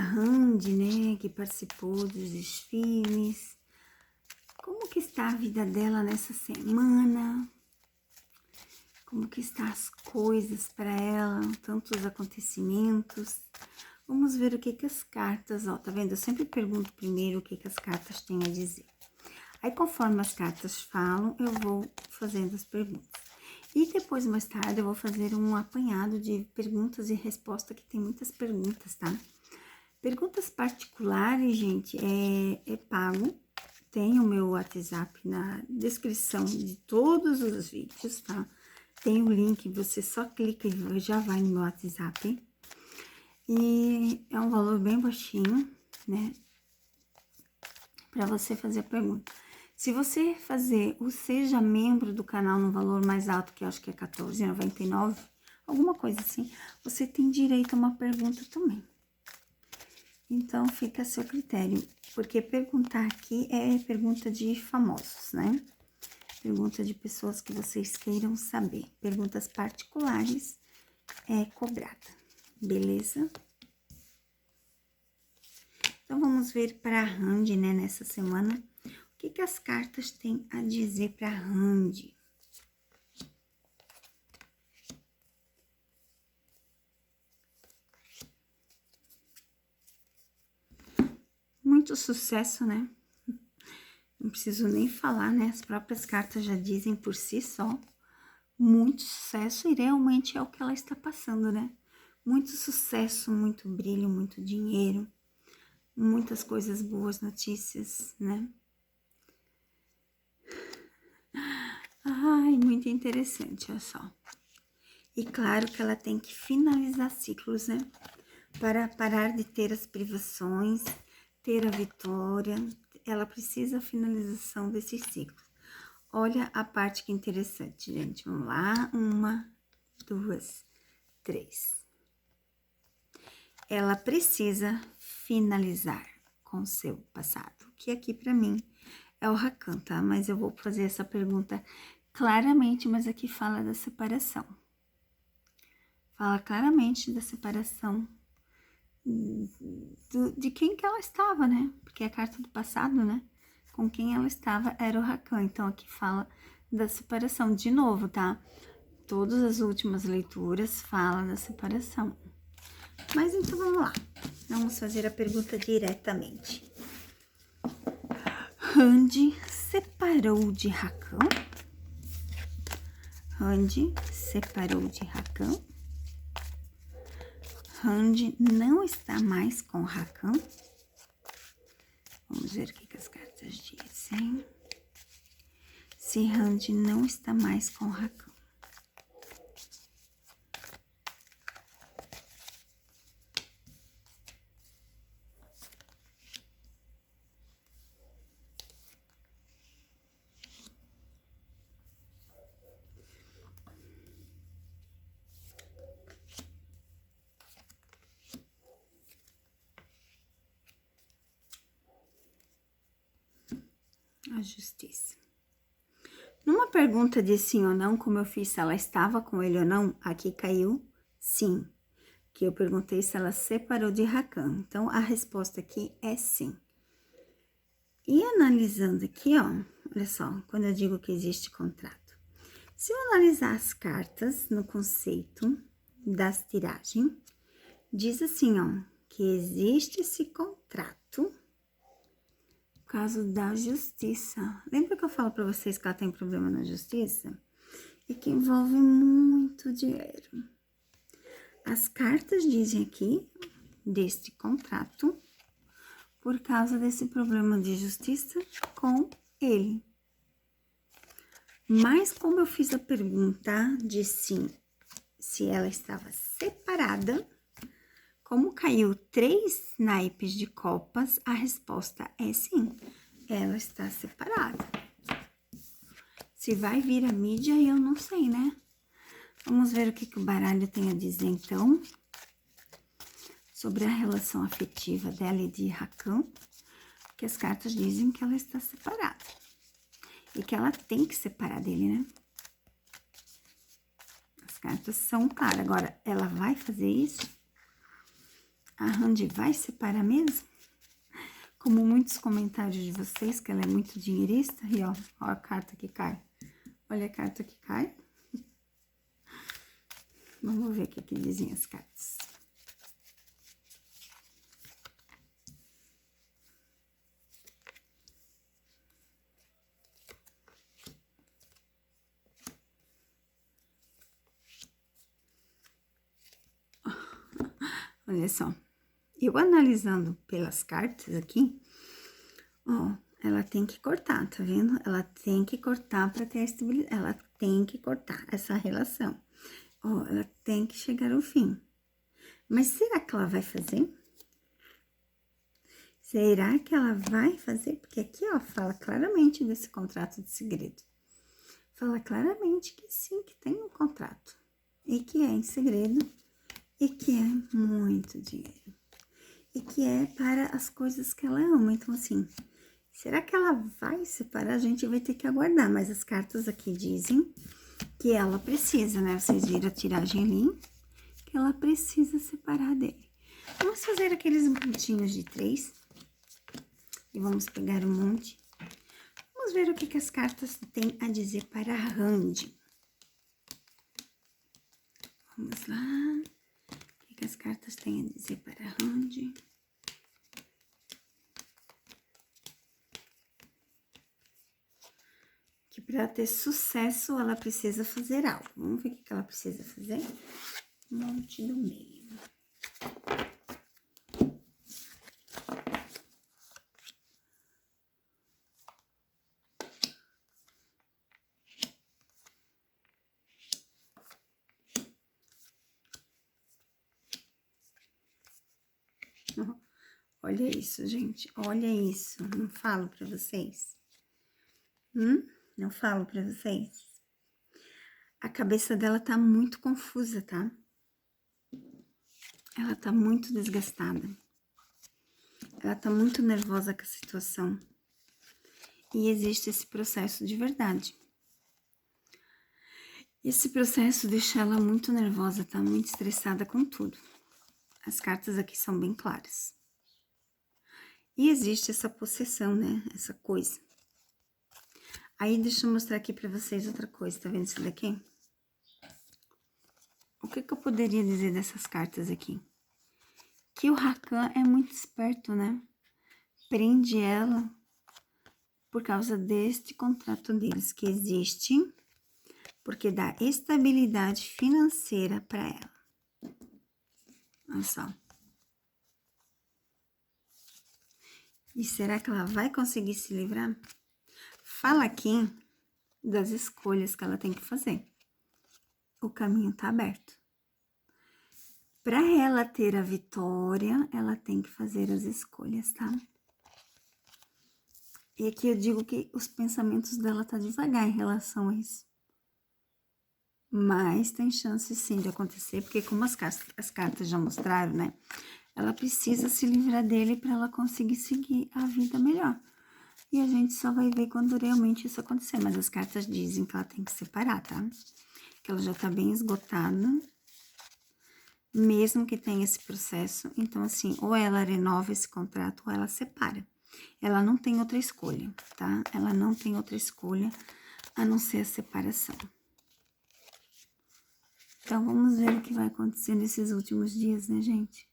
Randy, né, que participou dos desfiles. Como que está a vida dela nessa semana? Como que estão as coisas para ela, tantos acontecimentos. Vamos ver o que as cartas, ó, tá vendo? Eu sempre pergunto primeiro o que as cartas têm a dizer. Aí, conforme as cartas falam, eu vou fazendo as perguntas. E depois, mais tarde, eu vou fazer um apanhado de perguntas e respostas, que tem muitas perguntas, tá? Perguntas particulares, gente, é pago. Tem o meu WhatsApp na descrição de todos os vídeos, tá? Tem o link, você só clica e já vai no meu WhatsApp. E é um valor bem baixinho, né? Para você fazer a pergunta. Se você fazer o Seja Membro do canal no valor mais alto, que eu acho que é R$14,99, alguma coisa assim, você tem direito a uma pergunta também. Então, fica a seu critério, porque perguntar aqui é pergunta de famosos, né? Pergunta de pessoas que vocês queiram saber. Perguntas particulares é cobrada, beleza? Então, vamos ver para a Randy, né, nessa semana. O que as cartas têm a dizer para a Randy? Muito sucesso, né? Não preciso nem falar, né? As próprias cartas já dizem por si só. Muito sucesso e realmente é o que ela está passando, né? Muito sucesso, muito brilho, muito dinheiro, muitas coisas boas, notícias, né? Ai, muito interessante, olha só. E claro que ela tem que finalizar ciclos, né? Para parar de ter as privações, ter a vitória, ela precisa a finalização desses ciclos. Olha a parte que interessante, gente. Vamos lá. 1, 2, 3. Ela precisa finalizar com seu passado, que aqui para mim é o Rakan, tá? Mas eu vou fazer essa pergunta claramente, mas aqui fala da separação. Fala claramente da separação de quem que ela estava, né? Porque a carta do passado, né? Com quem ela estava era o Rakan. Então, aqui fala da separação. De novo, tá? Todas as últimas leituras falam da separação. Mas então, vamos lá. Vamos fazer a pergunta diretamente. Randy separou de Rakan? Randy separou de Rakan? Randy não está mais com Rakan? Vamos ver o que as cartas dizem. Se Randy não está mais com Rakan. A justiça. Numa pergunta de sim ou não, como eu fiz se ela estava com ele ou não, aqui caiu sim. Que eu perguntei se ela separou de Rakan. Então, a resposta aqui é sim. E analisando aqui, ó, olha só, quando eu digo que existe contrato. Se eu analisar as cartas no conceito das tiragens, diz assim, ó, que existe esse contrato por causa da justiça. Lembra que eu falo pra vocês que ela tem problema na justiça? E que envolve muito dinheiro. As cartas dizem aqui deste contrato por causa desse problema de justiça com ele. Mas como eu fiz a pergunta de sim, se ela estava separada, como caiu 3 naipes de copas, a resposta é sim, ela está separada. Se vai vir a mídia, eu não sei, né? Vamos ver o que o baralho tem a dizer, então, sobre a relação afetiva dela e de Rakan, que as cartas dizem que ela está separada. E que ela tem que separar dele, né? As cartas são claras. Agora, ela vai fazer isso? A Randy vai separar mesmo? Como muitos comentários de vocês, que ela é muito dinheirista. E ó a carta que cai. Olha a carta que cai. Vamos ver o que dizem as cartas. Olha só. Eu analisando pelas cartas aqui, ó, ela tem que cortar, tá vendo? Ela tem que cortar para ter a estabilidade. Ela tem que cortar essa relação. Ó, ela tem que chegar ao fim. Mas será que ela vai fazer? Será que ela vai fazer? Porque aqui, ó, fala claramente desse contrato de segredo. Fala claramente que sim, que tem um contrato. E que é em segredo. E que é muito dinheiro. E que é para as coisas que ela ama. Então, assim, será que ela vai separar? A gente vai ter que aguardar. Mas as cartas aqui dizem que ela precisa, né? Vocês viram a tiragem ali? Que ela precisa separar dele. Vamos fazer aqueles montinhos de 3. E vamos pegar um monte. Vamos ver o que as cartas têm a dizer para a Randy. Vamos lá. O que as cartas têm a dizer para a Randy? Que para ter sucesso, ela precisa fazer algo. Vamos ver o que ela precisa fazer? Monte do meio. Olha isso, gente. Olha isso. Não falo pra vocês? Não falo pra vocês? A cabeça dela tá muito confusa, tá? Ela tá muito desgastada. Ela tá muito nervosa com a situação. E existe esse processo de verdade. Esse processo deixa ela muito nervosa, tá? Muito estressada com tudo. As cartas aqui são bem claras. E existe essa possessão, né? Essa coisa. Aí, deixa eu mostrar aqui pra vocês outra coisa. Tá vendo isso daqui? O que eu poderia dizer dessas cartas aqui? Que o Rakan é muito esperto, né? Prende ela por causa deste contrato deles que existe, porque dá estabilidade financeira para ela. Olha só. E será que ela vai conseguir se livrar? Fala aqui das escolhas que ela tem que fazer. O caminho tá aberto. Para ela ter a vitória, ela tem que fazer as escolhas, tá? E aqui eu digo que os pensamentos dela tá devagar em relação a isso. Mas tem chance sim de acontecer, porque como as cartas já mostraram, né? Ela precisa se livrar dele para ela conseguir seguir a vida melhor. E a gente só vai ver quando realmente isso acontecer. Mas as cartas dizem que ela tem que separar, tá? Que ela já tá bem esgotada. Mesmo que tenha esse processo. Então, assim, ou ela renova esse contrato ou ela separa. Ela não tem outra escolha, tá? Ela não tem outra escolha a não ser a separação. Então, vamos ver o que vai acontecer nesses últimos dias, né, gente?